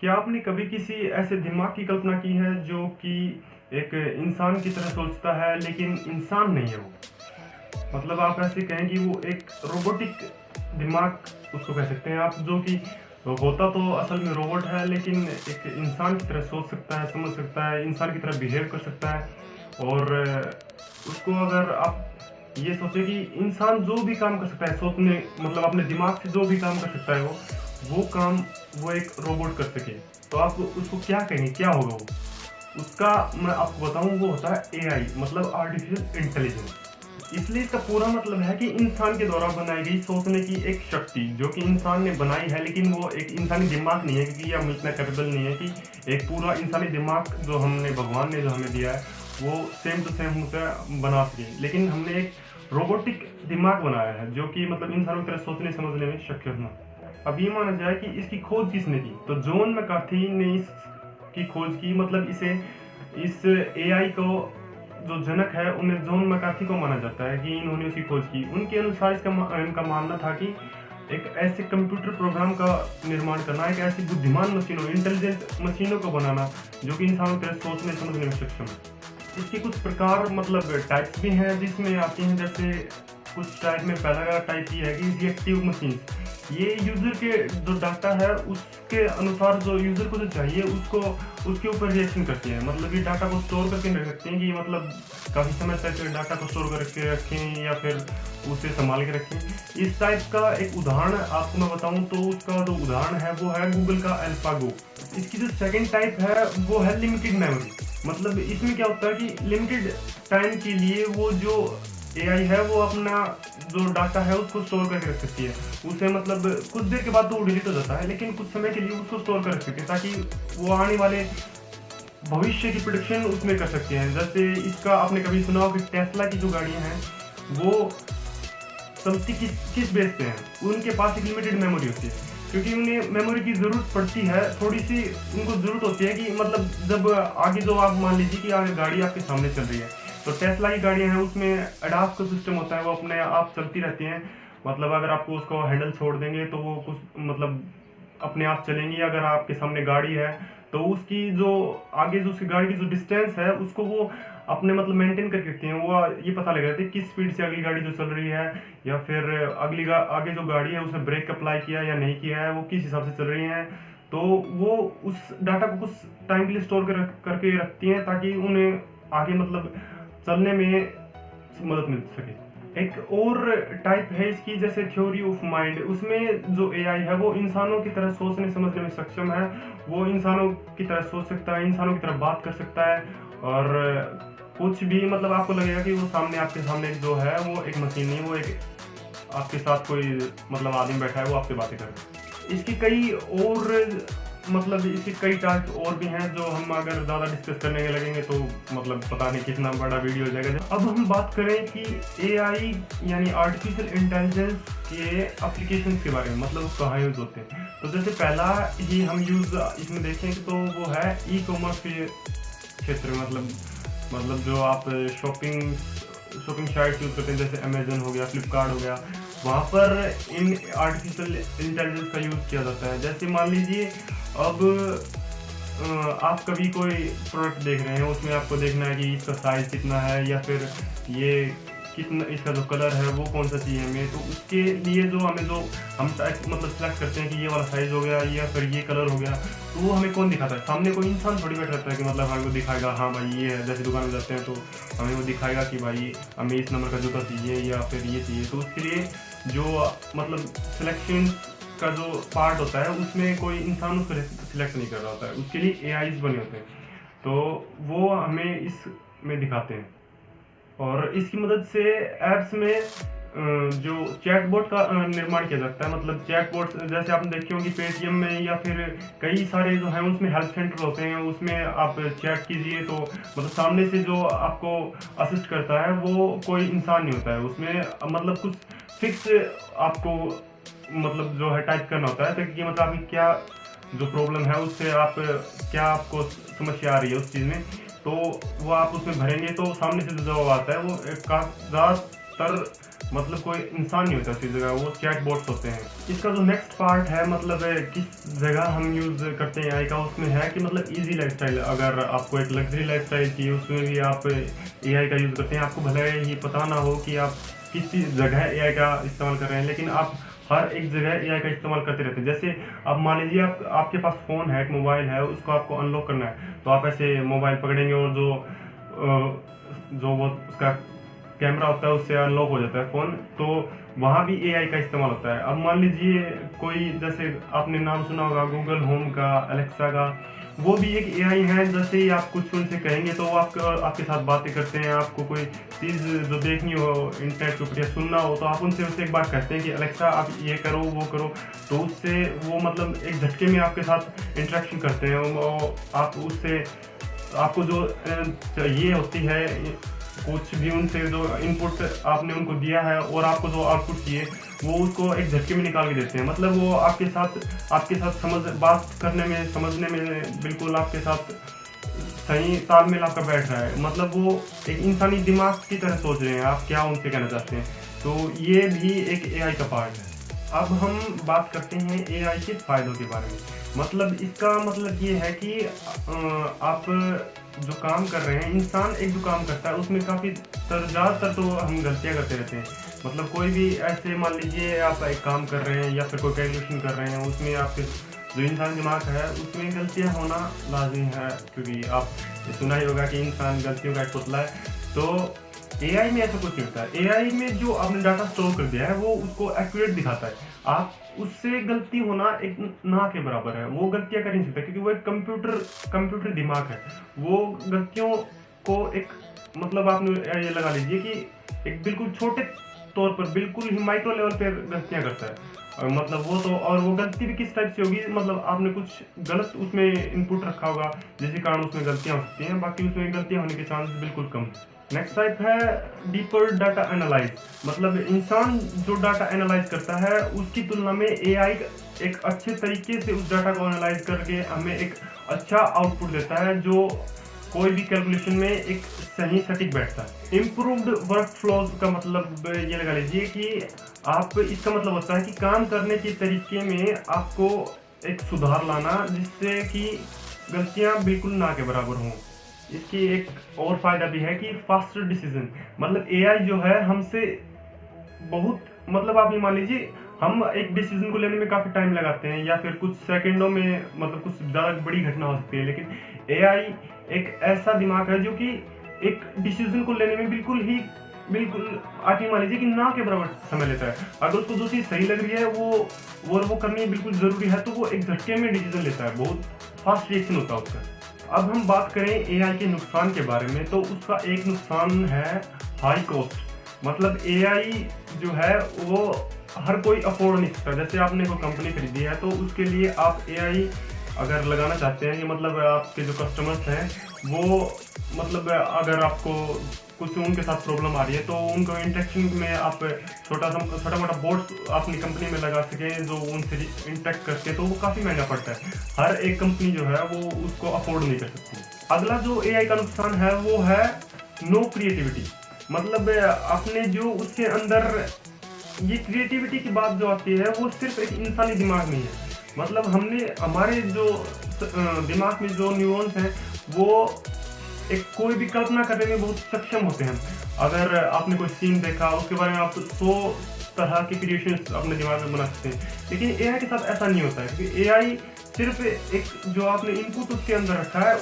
क्या आपने कभी किसी ऐसे दिमाग की कल्पना की है जो कि एक इंसान की तरह सोचता है लेकिन इंसान नहीं है वो? मतलब आप ऐसे कहें कि वो एक रोबोटिक दिमाग उसको कह सकते हैं आप, जो कि होता तो असल में रोबोट है लेकिन एक इंसान की तरह सोच सकता है, समझ सकता है, इंसान की तरह बिहेव कर सकता है। और उसको अगर आप ये सोचें कि इंसान जो भी काम कर सकता है सोचने, मतलब अपने दिमाग से जो भी काम कर सकता है वो काम वो एक रोबोट कर सके, तो आप उसको क्या कहेंगे, क्या होगा वो? उसका मैं आपको बताऊं, वो होता है एआई, मतलब आर्टिफिशियल इंटेलिजेंस। इसलिए इसका पूरा मतलब है कि इंसान के द्वारा बनाई गई सोचने की एक शक्ति जो कि इंसान ने बनाई है, लेकिन वो एक इंसानी दिमाग नहीं है क्योंकि हम इतना कैपेबल नहीं है कि एक पूरा इंसानी दिमाग जो हमने भगवान ने जो हमें दिया है वो सेम टू सेम उसे बना सके। लेकिन हमने एक रोबोटिक दिमाग बनाया है जो कि मतलब इंसानों की तरह सोचने समझने में सक्षम है। अब ये माना जाए कि इसकी खोज किसने की, तो जॉन मैकार्थी ने इसकी खोज की। मतलब इस एआई को जो जनक है उन्हें जॉन मैकार्थी को माना जाता है कि इन्होंने उसकी खोज की। उनके अनुसार इनका मानना था कि एक ऐसे कंप्यूटर प्रोग्राम का निर्माण करना, एक ऐसी बुद्धिमान मशीनों, इंटेलिजेंट मशीनों को बनाना जो कि इंसानों की तरह सोचने समझने में सक्षम है। इसके कुछ प्रकार, मतलब टाइप्स भी हैं जिसमें आती हैं। जैसे कुछ टाइप में पहला टाइप ये है कि रिएक्टिव मशीन। ये यूजर के जो डाटा है उसके अनुसार जो यूजर को जो चाहिए उसको उसके ऊपर रिएक्शन करती है। मतलब ये डाटा को स्टोर करके रख सकते हैं कि मतलब काफ़ी समय तक डाटा को स्टोर करके रखें या फिर उसे संभाल के रखें। इस टाइप का एक उदाहरण आपको मैं बताऊं तो उसका जो उदाहरण है वो है गूगल का अल्फागो। इसकी जो सेकंड टाइप है वो है लिमिटेड मेमोरी। मतलब इसमें क्या होता है कि लिमिटेड टाइम के लिए वो जो एआई है वो अपना जो डाटा है उसको स्टोर करके रख सकती है। उसे मतलब कुछ देर के बाद तो वो डिलीट हो जाता है, लेकिन कुछ समय के लिए उसको स्टोर कर रख सकते हैं ताकि वो आने वाले भविष्य की प्रेडिक्शन उसमें कर सकते हैं। जैसे इसका आपने कभी सुना हो कि टेस्ला की जो गाड़ियां हैं वो चलती किस बेस पे हैं? उनके पास एक लिमिटेड मेमोरी होती है क्योंकि उन्हें मेमोरी की ज़रूरत पड़ती है, थोड़ी सी उनको ज़रूरत होती है कि मतलब जब आगे जो आप मान लीजिए कि आगे गाड़ी आपके सामने चल रही है, तो टेस्ला की गाड़ियाँ हैं उसमें एडास का सिस्टम होता है, वो अपने आप चलती रहती हैं। मतलब अगर आपको उसको हैंडल छोड़ देंगे तो वो कुछ मतलब अपने आप चलेंगी। अगर आपके सामने गाड़ी है तो उसकी जो आगे जो उसकी गाड़ी की जो डिस्टेंस है उसको वो अपने मतलब मेंटेन करके रखती हैं। वो ये पता लग रहा है किस स्पीड से अगली गाड़ी जो चल रही है, या फिर आगे जो गाड़ी है उसने ब्रेक अप्लाई किया या नहीं किया है, वो किस हिसाब से चल रही है। तो वो उस डाटा को कुछ टाइम के लिए स्टोर करके रखती हैं ताकि उन्हें आगे मतलब चलने में मदद मिल सके। एक और टाइप है इसकी, जैसे थ्योरी ऑफ माइंड। उसमें जो एआई है वो इंसानों की तरह सोचने समझने में सक्षम है। वो इंसानों की तरह सोच सकता है, इंसानों की तरह बात कर सकता है, और कुछ भी मतलब आपको लगेगा कि वो सामने आपके सामने जो है वो एक मशीन नहीं, वो एक आपके साथ कोई मतलब आदमी बैठा है, वो आपसे बातें कर रहा है। इसकी कई और मतलब इसके कई टास्क और भी हैं जो हम अगर ज़्यादा डिस्कस करने लगेंगे तो मतलब पता नहीं कितना बड़ा वीडियो हो जाएगा। अब हम बात करें कि एआई यानी आर्टिफिशियल इंटेलिजेंस के एप्लीकेशंस के बारे में, मतलब कहाँ यूज़ होते हैं। तो जैसे पहला ही हम यूज़ इसमें देखें तो वो है ई कॉमर्स के क्षेत्र में। मतलब जो आप शॉपिंग साइट यूज़ करते हैं, जैसे अमेजन हो गया, फ्लिपकार्ट हो गया, वहाँ पर इन आर्टिफिशियल इंटेलिजेंस का यूज़ किया जाता है। जैसे मान लीजिए अब आप कभी कोई प्रोडक्ट देख रहे हैं, उसमें आपको देखना है कि इसका साइज़ कितना है, या फिर ये कितना, इसका जो कलर है वो कौन सा चाहिए हमें। तो उसके लिए जो हमें जो हम मतलब सेलेक्ट करते हैं कि ये वाला साइज़ हो गया या फिर ये कलर हो गया, तो वो हमें कौन दिखाता है? सामने कोई इंसान थोड़ी बैठ रहता है कि मतलब हमें वो दिखाएगा हाँ भाई ये है। जैसे दुकान में जाते हैं तो हमें वो दिखाएगा कि भाई हमें इस नंबर का जूता चाहिए या फिर ये चाहिए। तो उसके लिए जो मतलब सिलेक्शन का जो पार्ट होता है उसमें कोई इंसान उसको सिलेक्ट नहीं कर रहा होता है, उसके लिए एआईज बने होते हैं, तो वो हमें इसमें दिखाते हैं। और इसकी मदद से ऐप्स में जो चैटबॉट का निर्माण किया जाता है। मतलब चैटबॉट जैसे आपने देखे होंगे पेटीएम में या फिर कई सारे जो हैं उसमें हेल्प सेंटर होते हैं, उसमें आप चैट कीजिए तो मतलब सामने से जो आपको असिस्ट करता है वो कोई इंसान नहीं होता है। उसमें मतलब कुछ फिक्स आपको मतलब जो है टाइप करना होता है ताकि मतलब आपकी क्या जो प्रॉब्लम है उससे आप क्या आपको समस्या आ रही है उस चीज़ में, तो वो आप उसमें भरेंगे तो सामने से जो जवाब आता है वो ज़्यादातर मतलब कोई इंसान नहीं होता उसकी जगह, वो चैट बॉट्स होते हैं। इसका जो नेक्स्ट पार्ट है मतलब किस जगह हम यूज़ करते हैं एआई का, उसमें है कि मतलब इजी लाइफस्टाइल। अगर आपको एक लग्जरी लाइफस्टाइल चाहिए उसमें भी आप एआई का यूज़ करते हैं। आपको भले ये पता ना हो कि आप किस जगह एआई का इस्तेमाल कर रहे हैं, लेकिन आप हर एक जगह एआई का इस्तेमाल करते रहते हैं। जैसे आप मान लीजिए आपके पास फ़ोन है, एक मोबाइल है, उसको आपको अनलॉक करना है, तो आप ऐसे मोबाइल पकड़ेंगे और जो वो उसका कैमरा होता है उससे अनलॉक हो जाता है फ़ोन, तो वहाँ भी एआई का इस्तेमाल होता है। अब मान लीजिए कोई, जैसे आपने नाम सुना होगा गूगल होम का, अलेक्सा का, वो भी एक एआई है। जैसे ही आप कुछ उनसे कहेंगे तो वो आपके साथ बातें करते हैं। आपको कोई चीज़ जो देखनी हो इंटरनेट के ऊपर या सुनना हो, तो आप उनसे एक बार कहते हैं कि अलेक्सा आप ये करो वो करो, तो उससे वो मतलब एक झटके में आपके साथ इंटरेक्शन करते हैं। आप उससे आपको जो चाहिए होती है, कुछ भी उनसे जो इनपुट आपने उनको दिया है और आपको जो आउटपुट चाहिए, वो उसको एक झटके में निकाल के देते हैं। मतलब वो आपके साथ बात करने में, समझने में बिल्कुल आपके साथ सही तालमेल आपका बैठ रहा है। मतलब वो एक इंसानी दिमाग की तरह सोच रहे हैं आप क्या उनसे कहना चाहते हैं। तो ये भी एक एआई का पार्ट है। अब हम बात करते हैं एआई के फ़ायदों के बारे में। मतलब इसका मतलब ये है कि आप जो काम कर रहे हैं, इंसान एक जो काम करता है उसमें काफ़ी ज़्यादातर तो हम गलतियाँ करते रहते हैं। मतलब कोई भी ऐसे मान लीजिए आप एक काम कर रहे हैं या फिर कोई कैलकुलेशन कर रहे हैं, उसमें आपके जो इंसान दिमाग है उसमें गलतियाँ होना लाज़मी है, क्योंकि आप सुना ही होगा कि इंसान गलतियों का एक पुतला है। तो एआई में ऐसा कुछ नहीं होता है। एआई में जो आपने डाटा स्टोर कर दिया है वो उसको एक्यूरेट दिखाता है। आप उससे गलती होना एक ना के बराबर है। वो गलतियां कर नहीं सकता क्योंकि वो एक कंप्यूटर दिमाग है। वो गलतियों को एक मतलब आपने ये लगा लीजिए कि एक बिल्कुल छोटे तौर पर, बिल्कुल ही माइक्रो लेवल पर गलतियां करता है। और मतलब वो गलती भी किस टाइप से होगी, मतलब आपने कुछ गलत उसमें इनपुट रखा होगा जिसके कारण उसमें गलतियां हो सकती हैं, बाकी उसमें गलतियां होने के चांसेस बिल्कुल कम। नेक्स्ट टाइप है डीपर डाटा एनालाइज। मतलब इंसान जो डाटा एनालाइज करता है उसकी तुलना में एआई एक अच्छे तरीके से उस डाटा को एनालाइज करके हमें एक अच्छा आउटपुट देता है, जो कोई भी कैलकुलेशन में एक सही सटीक बैठता है। इम्प्रूव्ड वर्क फ्लोज का मतलब ये लगा लीजिए कि इसका मतलब होता है कि काम करने के तरीके में आपको एक सुधार लाना, जिससे कि गलतियां बिल्कुल ना के बराबर हों। इसकी एक और फायदा भी है कि फास्टर डिसीजन। मतलब एआई जो है हमसे बहुत, मतलब आप ये मान लीजिए हम एक डिसीजन को लेने में काफ़ी टाइम लगाते हैं या फिर कुछ सेकंडों में, मतलब कुछ ज़्यादा बड़ी घटना हो सकती है, लेकिन एआई एक ऐसा दिमाग है जो कि एक डिसीजन को लेने में बिल्कुल आप ये मान लीजिए कि ना के बराबर समय लेता है। अगर उसको जो चीज़ सही लग रही है वो करनी बिल्कुल ज़रूरी है, तो वो एक झटके में डिसीजन लेता है। बहुत फास्ट रिएक्शन होता है उसका। अब हम बात करें एआई के नुकसान के बारे में, तो उसका एक नुकसान है हाई कॉस्ट। मतलब एआई जो है वो हर कोई अफोर्ड नहीं सकता। जैसे आपने कोई कंपनी खरीदी है तो उसके लिए आप एआई अगर लगाना चाहते हैं कि मतलब आपके जो कस्टमर्स हैं वो, मतलब अगर आपको कुछ उनके साथ प्रॉब्लम आ रही है तो उनको इंटरेक्शन में आप छोटा मोटा बोर्ड अपनी कंपनी में लगा सकें जो उनसे इंटरेक्ट करके, तो वो काफ़ी महंगा पड़ता है। हर एक कंपनी जो है वो उसको अफोर्ड नहीं कर सकती। अगला जो एआई का नुकसान है वो है नो क्रिएटिविटी। मतलब आपने जो उसके अंदर ये क्रिएटिविटी की बात जो आती है वो सिर्फ एक इंसानी दिमाग में है। मतलब हमारे जो दिमाग में जो न्यूरॉन्स हैं वो एक कोई भी कल्पना करने में बहुत सक्षम होते हैं। अगर आपने कोई सीन देखा उसके बारे में आप 100 तरह के क्रिएशंस अपने दिमाग में बना सकते हैं, लेकिन एआई के साथ ऐसा नहीं होता है, क्योंकि एआई सिर्फ एक जो आपने इनपुट उसके अंदर रखा है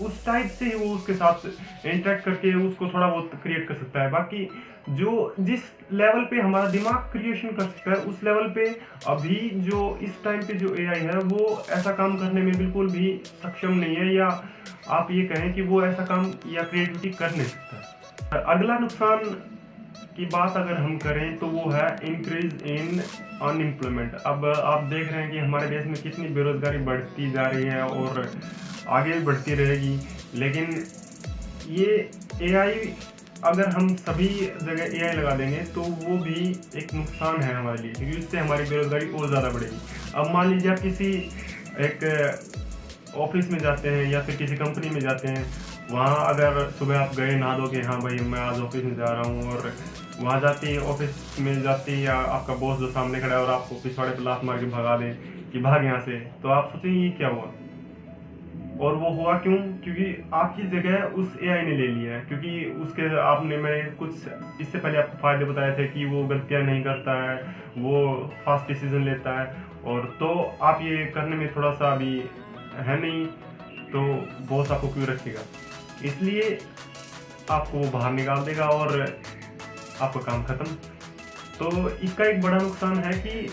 उस टाइप से ही वो उसके साथ इंटरेक्ट करके उसको थोड़ा बहुत क्रिएट कर सकता है। बाकी जो जिस लेवल पे हमारा दिमाग क्रिएशन कर सकता है उस लेवल पे अभी जो इस टाइम पे जो एआई है वो ऐसा काम करने में बिल्कुल भी सक्षम नहीं है, या आप ये कहें कि वो ऐसा काम या क्रिएटिविटी कर नहीं सकता। अगला नुकसान की बात अगर हम करें तो वो है इंक्रीज इन अनएम्प्लॉयमेंट। अब आप देख रहे हैं कि हमारे देश में कितनी बेरोजगारी बढ़ती जा रही है और आगे भी बढ़ती रहेगी। लेकिन ये एआई, अगर हम सभी जगह एआई लगा देंगे तो वो भी एक नुकसान है हमारे लिए, क्योंकि इससे हमारी बेरोजगारी और ज़्यादा बढ़ेगी। अब मान लीजिए आप किसी एक ऑफिस में जाते हैं या फिर किसी कंपनी में जाते हैं, वहाँ अगर सुबह आप गए नहा धो के, हाँ भाई मैं आज ऑफिस में जा रहा हूँ, और वहाँ जाते ही, ऑफिस में जाते ही, या आपका बॉस जो सामने खड़ा है और आपको पिछवाड़े पे लात मार के भगा दे कि भाग यहाँ से, तो आप सोचेंगे ये क्या हुआ। और वो हुआ क्यों? क्योंकि आपकी जगह उस एआई ने ले लिया है। क्योंकि उसके मैंने कुछ इससे पहले आपको फायदे बताए थे कि वो गलतियां नहीं करता है, वो फास्ट डिसीजन लेता है, और तो आप ये करने में थोड़ा सा अभी है नहीं, तो बॉस आपको क्यों रखेगा, इसलिए आपको वो बाहर निकाल देगा और आपका काम खत्म। तो इसका एक बड़ा नुकसान है कि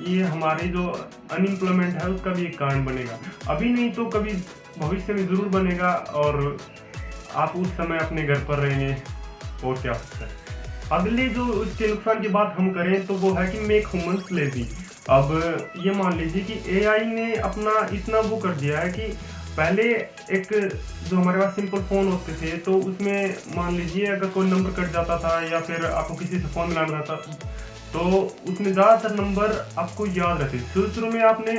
ये हमारे जो अनएम्प्लॉयमेंट है उसका भी एक कारण बनेगा। अभी नहीं तो कभी भविष्य में जरूर बनेगा, और आप उस समय अपने घर पर रहेंगे, और क्या हो सकता है। अगले जो इसके नुकसान की बात हम करें तो वो है कि मेक ह्यूमन्स लेजी। अब ये मान लीजिए कि एआई ने अपना इतना वो कर दिया है कि पहले एक जो हमारे पास सिंपल फ़ोन होते थे, तो उसमें मान लीजिए अगर कोई नंबर कट जाता था या फिर आपको किसी से फ़ोन मिलाना था, तो उसमें ज़्यादातर नंबर आपको याद रहते। शुरू में आपने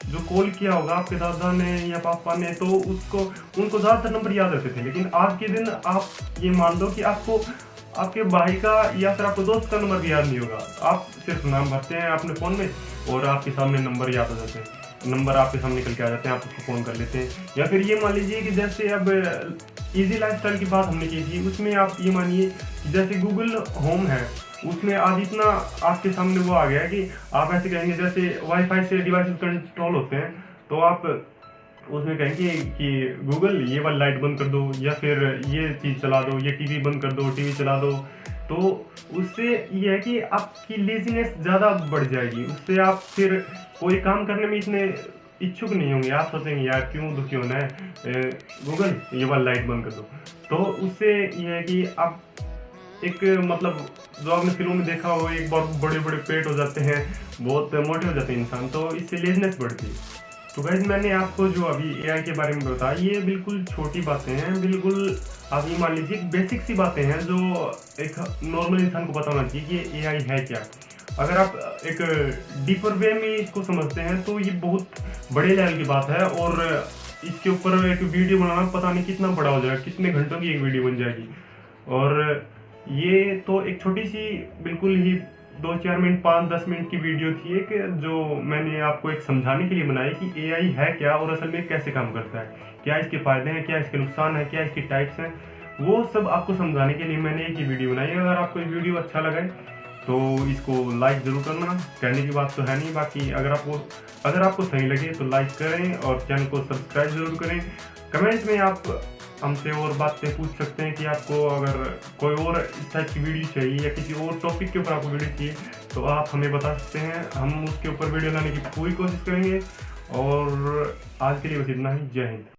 जो कॉल किया होगा आपके दादा ने या पापा ने, तो उनको ज़्यादातर नंबर याद रहते थे। लेकिन आज के दिन आप ये मान लो कि आपको आपके भाई का या फिर आपको दोस्त का नंबर भी याद नहीं होगा। आप सिर्फ नाम भरते हैं अपने फ़ोन में और आपके सामने नंबर याद हो जाते हैं, नंबर आपके सामने निकल के आ जाते हैं, आप उसको फ़ोन कर लेते हैं। या फिर ये मान लीजिए कि जैसे अब इजी लाइफस्टाइल की बात हमने की थी, उसमें आप ये मानिए जैसे गूगल होम है, उसमें आज इतना आपके सामने वो आ गया है कि आप ऐसे कहेंगे, जैसे वाईफाई से डिवाइसेस कंट्रोल होते हैं, तो आप उसमें कहेंगे कि गूगल ये वाली लाइट बंद कर दो, या फिर ये चीज़ चला दो, ये टीवी बंद कर दो, टीवी चला दो। तो उससे ये है कि आपकी लेजीनेस ज़्यादा बढ़ जाएगी, उससे आप फिर कोई काम करने में इतने इच्छुक नहीं होंगे। आप सोचेंगे यार क्यों दुखी होना है, गूगल ये वाली लाइट बंद कर दो। तो उससे ये है कि आप एक मतलब जो आपने फिल्मों में देखा हो, एक बहुत बड़े बड़े पेट हो जाते हैं, बहुत मोटे हो जाते हैं इंसान, तो इससे लेजनेस बढ़ती है। तो गाइस मैंने आपको जो अभी एआई के बारे में बताया, ये बिल्कुल छोटी बातें हैं, बिल्कुल आप ये मान लीजिए बेसिक सी बातें हैं जो एक नॉर्मल इंसान को पता होना चाहिए कि एआई है क्या। अगर आप एक डीपर वे में इसको समझते हैं तो ये बहुत बड़े लेवल की बात है, और इसके ऊपर एक वीडियो बनाना पता नहीं कितना बड़ा हो जाएगा, कितने घंटों की एक वीडियो बन जाएगी। और ये तो एक छोटी सी बिल्कुल ही 2-4 मिनट 5-10 मिनट की वीडियो थी, एक जो मैंने आपको एक समझाने के लिए बनाई कि एआई है क्या और असल में कैसे काम करता है, क्या इसके फ़ायदे हैं, क्या इसके नुकसान है, क्या इसकी टाइप्स हैं, वो सब आपको समझाने के लिए मैंने एक ही वीडियो बनाई है। अगर आपको ये वीडियो अच्छा लगे तो इसको लाइक ज़रूर करना, कहने की बात तो है नहीं। बाकी अगर आपको सही लगे तो लाइक करें और चैनल को सब्सक्राइब ज़रूर करें। कमेंट में आप हमसे और बातें पूछ सकते हैं कि आपको अगर कोई और इस टाइप की वीडियो चाहिए या किसी और टॉपिक के ऊपर आपको वीडियो चाहिए तो आप हमें बता सकते हैं, हम उसके ऊपर वीडियो लाने की पूरी कोशिश करेंगे। और आज के लिए बस इतना ही। जय हिंद।